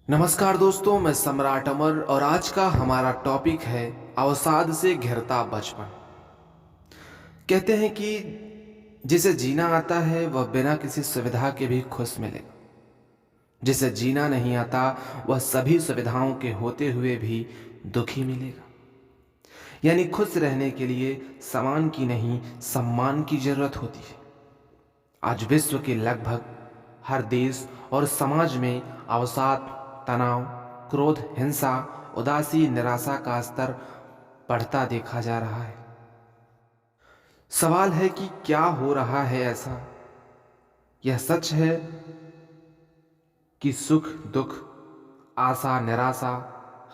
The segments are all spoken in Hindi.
नमस्कार दोस्तों, मैं सम्राट अमर और आज का हमारा टॉपिक है अवसाद से घिरता बचपन। कहते हैं कि जिसे जीना आता है वह बिना किसी सुविधा के भी खुश मिलेगा, जिसे जीना नहीं आता वह सभी सुविधाओं के होते हुए भी दुखी मिलेगा। यानी खुश रहने के लिए सामान की नहीं, सम्मान की जरूरत होती है। आज विश्व के लगभग हर देश और समाज में अवसाद, तनाव, क्रोध, हिंसा, उदासी, निराशा का स्तर बढ़ता देखा जा रहा है। सवाल है कि क्या हो रहा है ऐसा? यह सच है कि सुख, दुख, आशा, निराशा,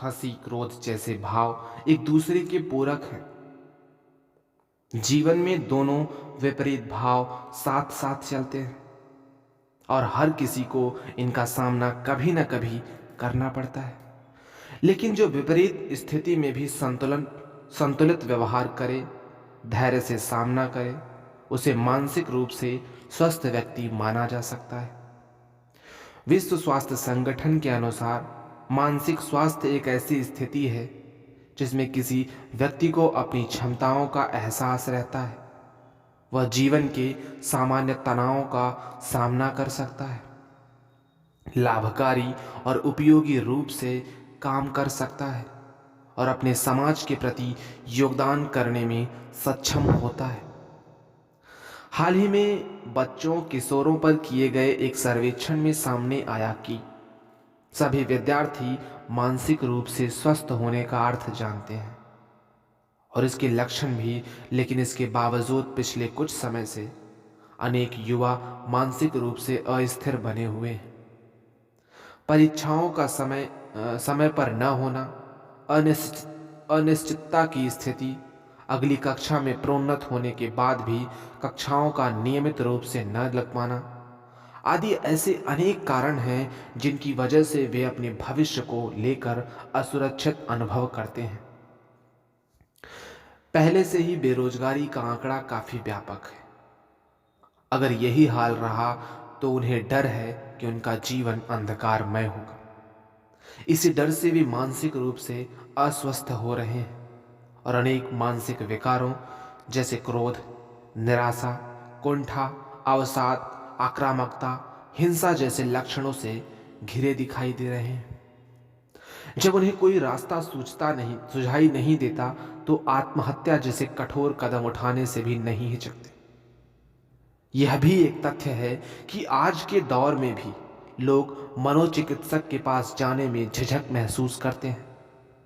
हंसी, क्रोध जैसे भाव एक दूसरे के पूरक हैं। जीवन में दोनों विपरीत भाव साथ साथ चलते हैं और हर किसी को इनका सामना कभी न कभी करना पड़ता है। लेकिन जो विपरीत स्थिति में भी संतुलित व्यवहार करे, धैर्य से सामना करे, उसे मानसिक रूप से स्वस्थ व्यक्ति माना जा सकता है। विश्व स्वास्थ्य संगठन के अनुसार मानसिक स्वास्थ्य एक ऐसी स्थिति है जिसमें किसी व्यक्ति को अपनी क्षमताओं का एहसास रहता है, वह जीवन के सामान्य तनावों का सामना कर सकता है, लाभकारी और उपयोगी रूप से काम कर सकता है और अपने समाज के प्रति योगदान करने में सक्षम होता है। हाल ही में बच्चों, किशोरों पर किए गए एक सर्वेक्षण में सामने आया कि सभी विद्यार्थी मानसिक रूप से स्वस्थ होने का अर्थ जानते हैं और इसके लक्षण भी, लेकिन इसके बावजूद पिछले कुछ समय से अनेक युवा मानसिक रूप से अस्थिर बने हुए हैं। परीक्षाओं का समय पर न होना, अनिश्चितता की स्थिति, अगली कक्षा में प्रोन्नत होने के बाद भी कक्षाओं का नियमित रूप से न लग पाना आदि ऐसे अनेक कारण हैं जिनकी वजह से वे अपने भविष्य को लेकर असुरक्षित अनुभव करते हैं। पहले से ही बेरोजगारी का आंकड़ा काफी व्यापक है। अगर यही हाल रहा तो उन्हें डर है कि उनका जीवन अंधकारमय होगा। इसी डर से वे मानसिक रूप से अस्वस्थ हो रहे हैं और अनेक मानसिक विकारों जैसे क्रोध, निराशा, कुंठा, अवसाद, आक्रामकता, हिंसा जैसे लक्षणों से घिरे दिखाई दे रहे हैं। जब उन्हें कोई रास्ता सुझाई नहीं देता तो आत्महत्या जैसे कठोर कदम उठाने से भी नहीं हिचकते। यह भी एक तथ्य है कि आज के दौर में भी लोग मनोचिकित्सक के पास जाने में झिझक महसूस करते हैं।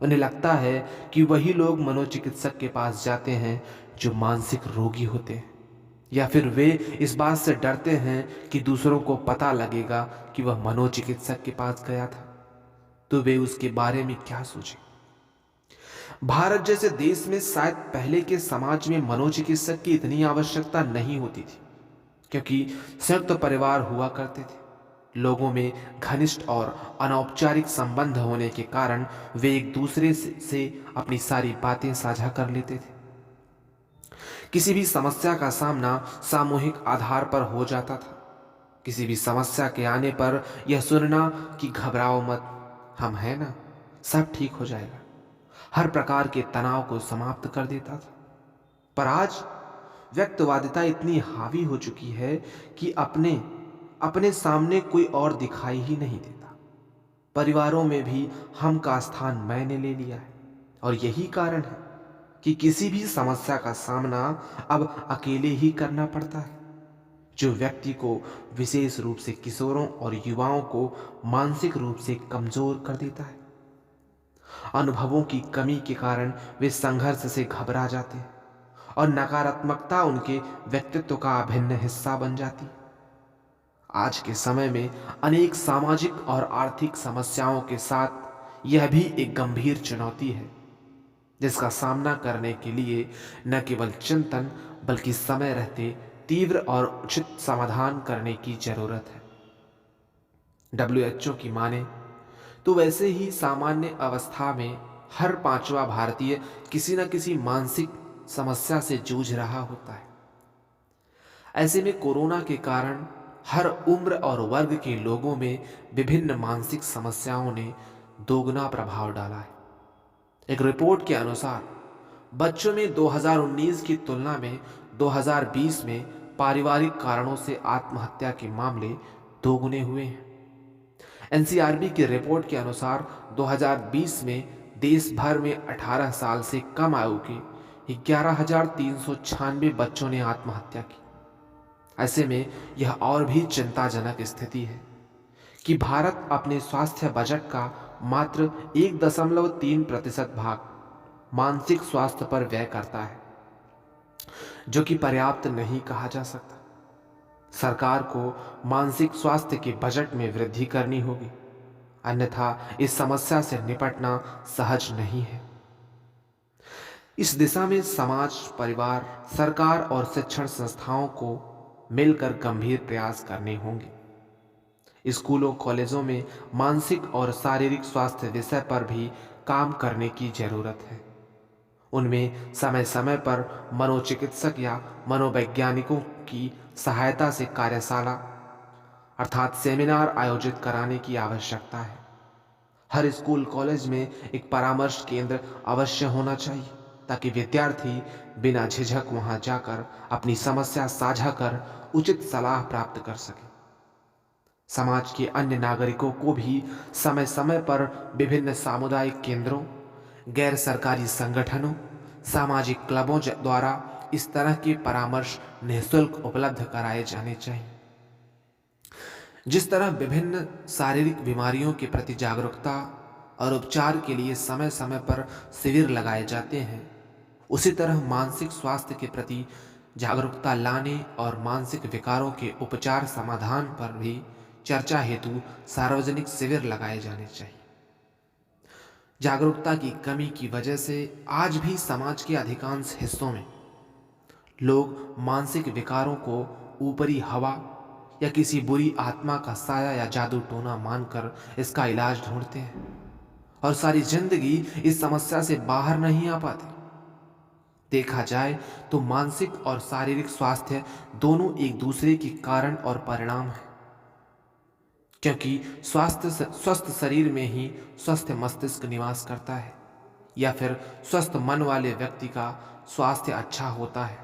उन्हें लगता है कि वही लोग मनोचिकित्सक के पास जाते हैं जो मानसिक रोगी होते हैं, या फिर वे इस बात से डरते हैं कि दूसरों को पता लगेगा कि वह मनोचिकित्सक के पास गया था, तो वे उसके बारे में क्या सोचें। भारत जैसे देश में शायद पहले के समाज में मनोचिकित्सक की इतनी आवश्यकता नहीं होती थी, क्योंकि संयुक्त परिवार हुआ करते थे। लोगों में घनिष्ठ और अनौपचारिक संबंध होने के कारण वे एक दूसरे से अपनी सारी बातें साझा कर लेते थे। किसी भी समस्या का सामना सामूहिक आधार पर हो जाता था। किसी भी समस्या के आने पर यह सुनना कि घबराओ मत, हम हैं ना, सब ठीक हो जाएगा, हर प्रकार के तनाव को समाप्त कर देता था। पर आज व्यक्तिवादिता इतनी हावी हो चुकी है कि अपने अपने सामने कोई और दिखाई ही नहीं देता। परिवारों में भी हम का स्थान मैंने ले लिया है और यही कारण है कि किसी भी समस्या का सामना अब अकेले ही करना पड़ता है, जो व्यक्ति को, विशेष रूप से किशोरों और युवाओं को मानसिक रूप से कमजोर कर देता है। अनुभवों की कमी के कारण वे संघर्ष से घबरा जाते हैं और नकारात्मकता उनके व्यक्तित्व का अभिन्न हिस्सा बन जाती है। आज के समय में अनेक सामाजिक और आर्थिक समस्याओं के साथ यह भी एक गंभीर चुनौती है, जिसका सामना करने के लिए न केवल चिंतन बल्कि समय रहते तीव्र और उचित समाधान करने की जरूरत है। WHO की माने तो वैसे ही सामान्य अवस्था में हर पांचवा भारतीय किसी न किसी मानसिक समस्या से जूझ रहा होता है। ऐसे में कोरोना के कारण हर उम्र और वर्ग के लोगों में विभिन्न मानसिक समस्याओं ने दोगुना प्रभाव डाला है। एक रिपोर्ट के अनुसार बच्चों में 2019 की तुलना में 2020 में पारिवारिक कारणों से आत्महत्या के मामले दोगुने हुए हैं। एनसीआरबी की रिपोर्ट के अनुसार 2020 में देश भर में 18 साल से कम आयु के 11,396 बच्चों ने आत्महत्या की। ऐसे में यह और भी चिंताजनक स्थिति है कि भारत अपने स्वास्थ्य बजट का मात्र 1.3% भाग मानसिक स्वास्थ्य पर व्यय करता है, जो कि पर्याप्त नहीं कहा जा सकता। सरकार को मानसिक स्वास्थ्य के बजट में वृद्धि करनी होगी, अन्यथा इस समस्या से निपटना सहज नहीं है। इस दिशा में समाज, परिवार, सरकार और शिक्षण संस्थाओं को मिलकर गंभीर प्रयास करने होंगे। स्कूलों, कॉलेजों में मानसिक और शारीरिक स्वास्थ्य विषय पर भी काम करने की जरूरत है। उनमें समय समय पर मनोचिकित्सक या मनोवैज्ञानिकों की सहायता से कार्यशाला अर्थात सेमिनार आयोजित कराने की आवश्यकता है। हर स्कूल, कॉलेज में एक परामर्श केंद्र अवश्य होना चाहिए, ताकि विद्यार्थी बिना झिझक वहां जाकर अपनी समस्या साझा कर उचित सलाह प्राप्त कर सके। समाज के अन्य नागरिकों को भी समय समय पर विभिन्न सामुदायिक केंद्रों, गैर सरकारी संगठनों, सामाजिक क्लबों द्वारा इस तरह के परामर्श निःशुल्क उपलब्ध कराए जाने चाहिए। जिस तरह विभिन्न शारीरिक बीमारियों के प्रति जागरूकता और उपचार के लिए समय समय पर शिविर लगाए जाते हैं, उसी तरह मानसिक स्वास्थ्य के प्रति जागरूकता लाने और मानसिक विकारों के उपचार समाधान पर भी चर्चा हेतु सार्वजनिक शिविर लगाए जाने चाहिए। जागरूकता की कमी की वजह से आज भी समाज के अधिकांश हिस्सों में लोग मानसिक विकारों को ऊपरी हवा या किसी बुरी आत्मा का साया या जादू टोना मानकर इसका इलाज ढूंढते हैं और सारी जिंदगी इस समस्या से बाहर नहीं आ पाते। देखा जाए तो मानसिक और शारीरिक स्वास्थ्य दोनों एक दूसरे के कारण और परिणाम हैं, क्योंकि स्वस्थ शरीर में ही स्वस्थ मस्तिष्क निवास करता है, या फिर स्वस्थ मन वाले व्यक्ति का स्वास्थ्य अच्छा होता है,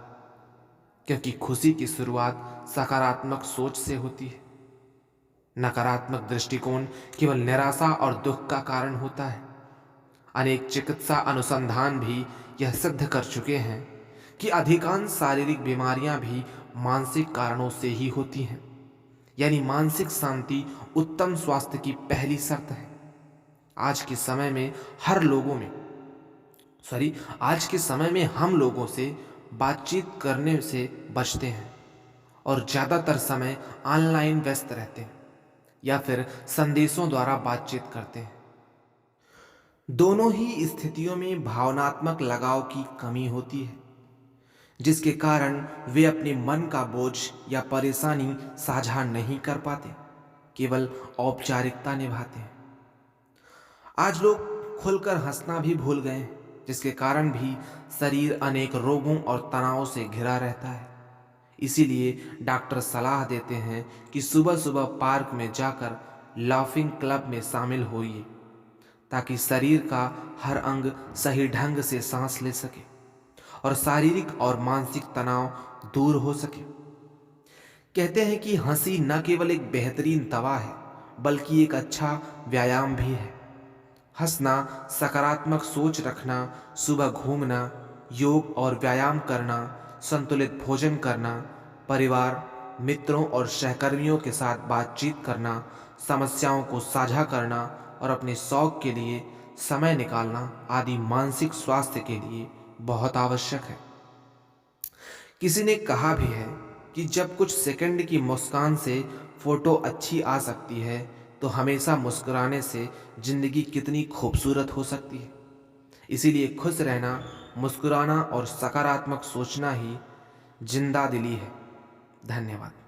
क्योंकि खुशी की शुरुआत सकारात्मक सोच से होती है। नकारात्मक दृष्टिकोण केवल निराशा और दुख का कारण होता है। अनेक चिकित्सा अनुसंधान भी यह सिद्ध कर चुके हैं कि अधिकांश शारीरिक बीमारियां भी मानसिक कारणों से ही होती हैं। यानी मानसिक शांति उत्तम स्वास्थ्य की पहली शर्त है। आज के समय में हम लोगों से बातचीत करने से बचते हैं और ज़्यादातर समय ऑनलाइन व्यस्त रहते हैं या फिर संदेशों द्वारा बातचीत करते हैं। दोनों ही स्थितियों में भावनात्मक लगाव की कमी होती है, जिसके कारण वे अपने मन का बोझ या परेशानी साझा नहीं कर पाते, केवल औपचारिकता निभाते हैं। आज लोग खुलकर हंसना भी भूल गए हैं, जिसके कारण भी शरीर अनेक रोगों और तनाव से घिरा रहता है। इसीलिए डॉक्टर सलाह देते हैं कि सुबह सुबह पार्क में जाकर लाफिंग क्लब में शामिल होइए, ताकि शरीर का हर अंग सही ढंग से सांस ले सके और शारीरिक और मानसिक तनाव दूर हो सके। कहते हैं कि हंसी न केवल एक बेहतरीन दवा है, बल्कि एक अच्छा व्यायाम भी है। हंसना, सकारात्मक सोच रखना, सुबह घूमना, योग और व्यायाम करना, संतुलित भोजन करना, परिवार, मित्रों और सहकर्मियों के साथ बातचीत करना, समस्याओं को साझा करना और अपने शौक के लिए समय निकालना आदि मानसिक स्वास्थ्य के लिए बहुत आवश्यक है। किसी ने कहा भी है कि जब कुछ सेकंड की मुस्कान से फोटो अच्छी आ सकती है, तो हमेशा मुस्कुराने से जिंदगी कितनी खूबसूरत हो सकती है। इसीलिए खुश रहना, मुस्कुराना और सकारात्मक सोचना ही जिंदा दिली है। धन्यवाद।